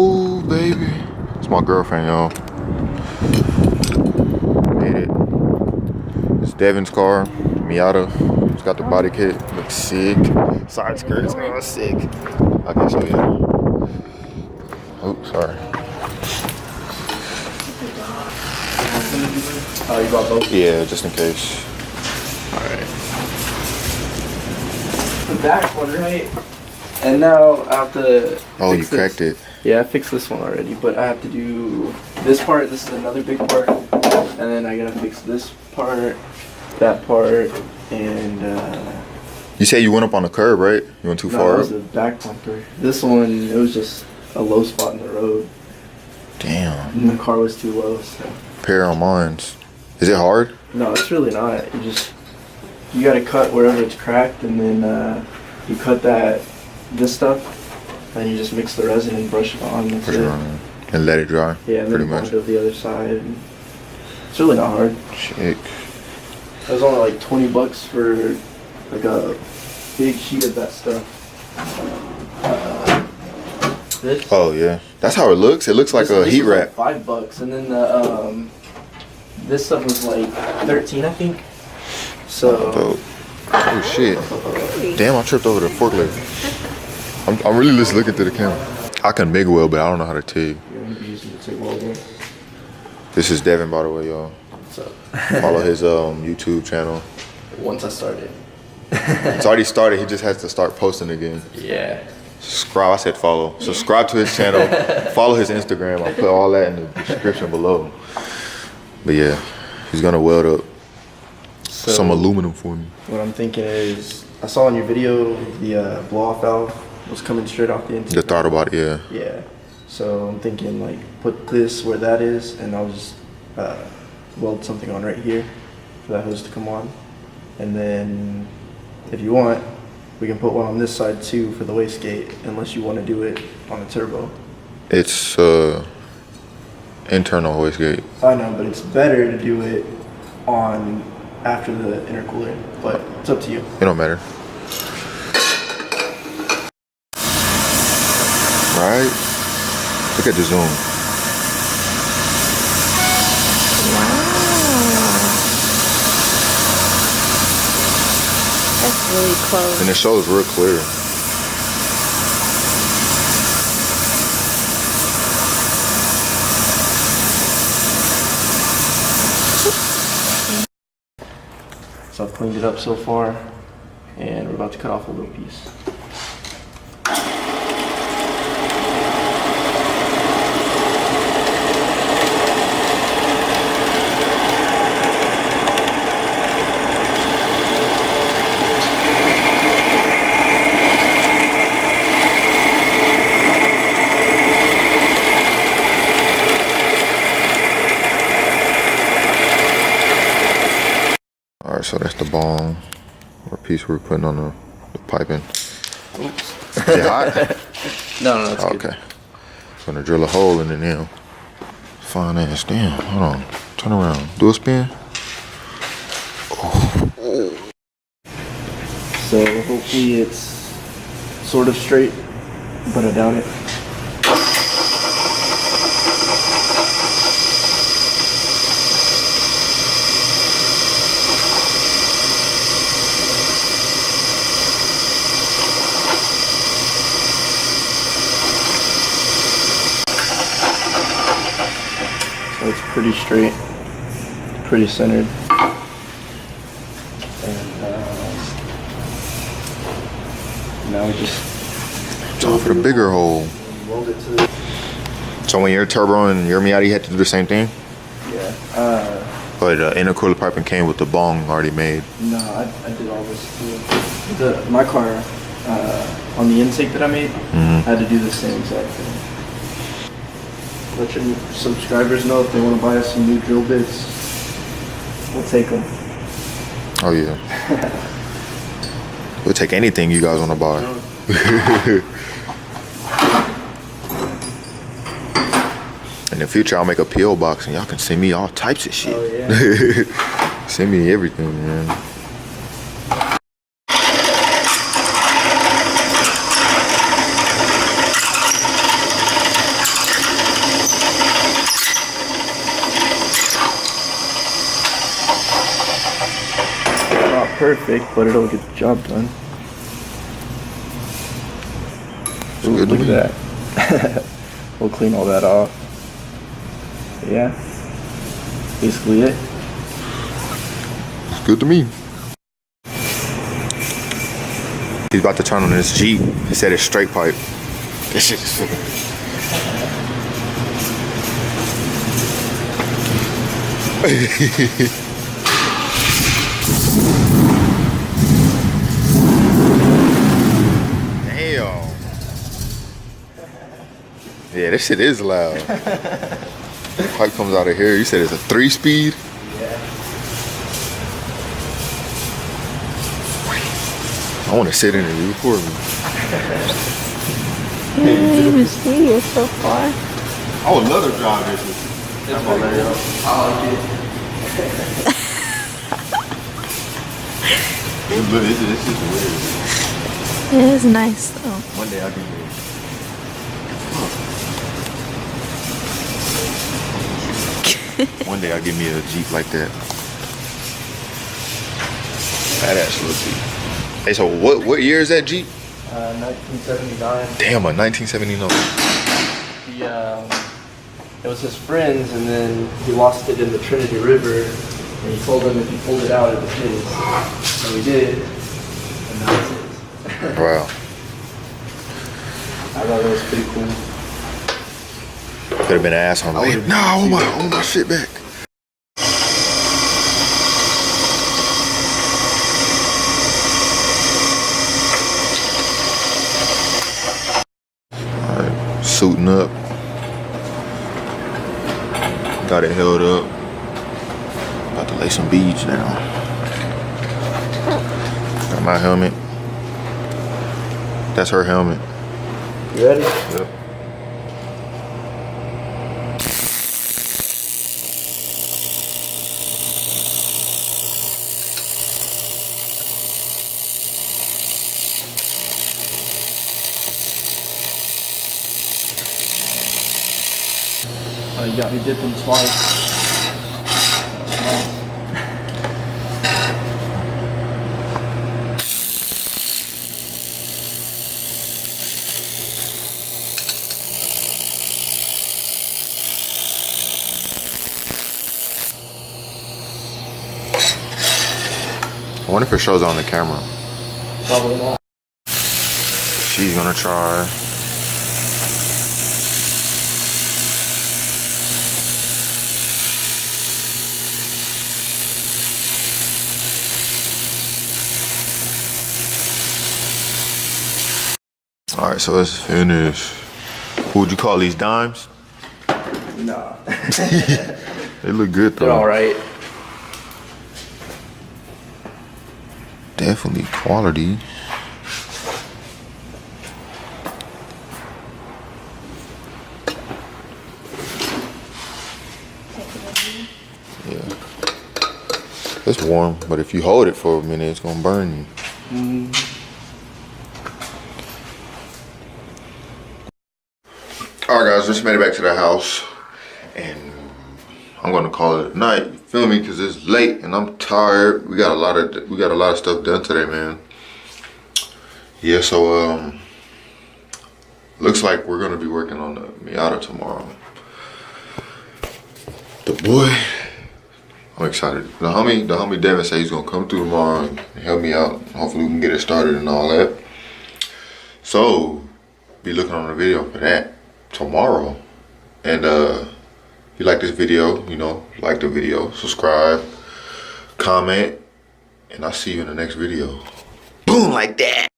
Ooh, baby. It's my girlfriend, y'all. Made it. It's Devon's car, Miata. It's got the body kit. Looks sick. Side skirts, oh, sick. I can show you. Oh, sorry. Oh, you bought both? Yeah, just in case. Alright. The back one, right? And now I have to. Oh, you cracked it. Yeah, I fixed this one already, but I have to do this part. This is another big part. And then I gotta fix this part, that part, and You say you went up on the curb, right? You went too no, far that up? was the back bumper. This one, it was just a low spot in the road. Damn. And the car was too low, so. Pair on mines. Is it hard? No, it's really not. You gotta cut wherever it's cracked, and then you cut this stuff, and you just mix the resin and brush it on. That's Push it on and let it dry. Yeah, and pretty then much. bond it the other side. And it's really not hard. Shit. It was only like $20 for like a big sheet of that stuff. This. Oh yeah, that's how it looks. It looks like a heat wrap. Like $5, and then the this stuff was like 13, I think. So. Dope. Oh shit! Damn, I tripped over the forklift. I'm really just looking through the camera. I can MIG weld, but I don't know how to TIG. This is Devon, by the way, y'all. What's up? Follow his YouTube channel. Once I started. It's already started. He just has to start posting again. Yeah. Subscribe. I said follow. Subscribe to his channel. Follow his Instagram. I'll put all that in the description below. But yeah, he's gonna weld up some aluminum for me. What I'm thinking is, I saw in your video the blow-off valve was coming straight off the intake. The throttle body, yeah. Yeah. So I'm thinking like put this where that is, and I'll just weld something on right here for that hose to come on. And then if you want, we can put one on this side too for the wastegate, unless you want to do it on a turbo. It's internal wastegate. I know, but it's better to do it on after the intercooler, but it's up to you. It don't matter. Right? Look at the zoom. That's really close. And it shows real clear. So I've cleaned it up so far, and we're about to cut off a little piece. Alright, so that's the bong or piece we're putting on the piping. Oops. Is it hot? No, it's good. Okay. Gonna drill a hole in it now. Fine ass. Damn. Hold on. Turn around. Do a spin. Oh. So hopefully it's sort of straight, but I doubt it. So it's pretty straight, pretty centered. And now we just So for the bigger hole. weld it to the, So when your turbo and your Miata, you had to do the same thing? yeah. But intercooler piping came with the bong already made. No, I did all this too. My car, on the intake that I made, I had to do the same exact thing. Let your subscribers know if they want to buy us some new drill bits. We'll take them. Oh yeah. We'll take anything you guys want to buy. In the future, I'll make a PO box and y'all can send me all types of shit. Oh, yeah. Send me everything, man. perfect, but it'll get the job done. Ooh, Good to look me. at that. We'll clean all that off. Yeah, basically it. It's good to me. He's about to turn on this Jeep. He said it's straight pipe. This shit is Damn. Yeah, this shit is loud. Pipe comes out of here. You said it's a 3-speed? Yeah. I want to sit in and record me. You didn't even see it so far. I would love to drive this. I like it. This is weird. It is nice though. One day I'll get there. One day I'll give me a Jeep like that. Badass little Jeep. Hey, so what year is that Jeep? 1979. Damn, a 1979. It was his friend's, and then he lost it in the Trinity River, and he told them if he pulled it out, it was his. So he did, and now it's his. Wow. I thought that was pretty cool. Could have been an asshole. Like, no, I want my shit back. Alright, suiting up. Got it held up. About to lay some beads down. Got my helmet. That's her helmet. You ready? Yep. Oh, you got me dipping twice. I wonder if it shows on the camera. Probably not. She's gonna try. All right, so it's finished. What would you call these, dimes? Nah. They look good though. They're alright. Definitely quality. Yeah. It's warm, but if you hold it for a minute, it's gonna burn you. All right, guys, just made it back to the house, and I'm gonna call it a night. You feel me? Cause it's late and I'm tired. We got a lot of stuff done today, man. Yeah, so looks like we're gonna be working on the Miata tomorrow. The boy, I'm excited. The homie Devon said he's gonna come through tomorrow and help me out. Hopefully we can get it started and all that. So be looking on the video for that tomorrow. And if you like this video, you know, like the video, subscribe, comment, and I'll see you in the next video. Boom, like that.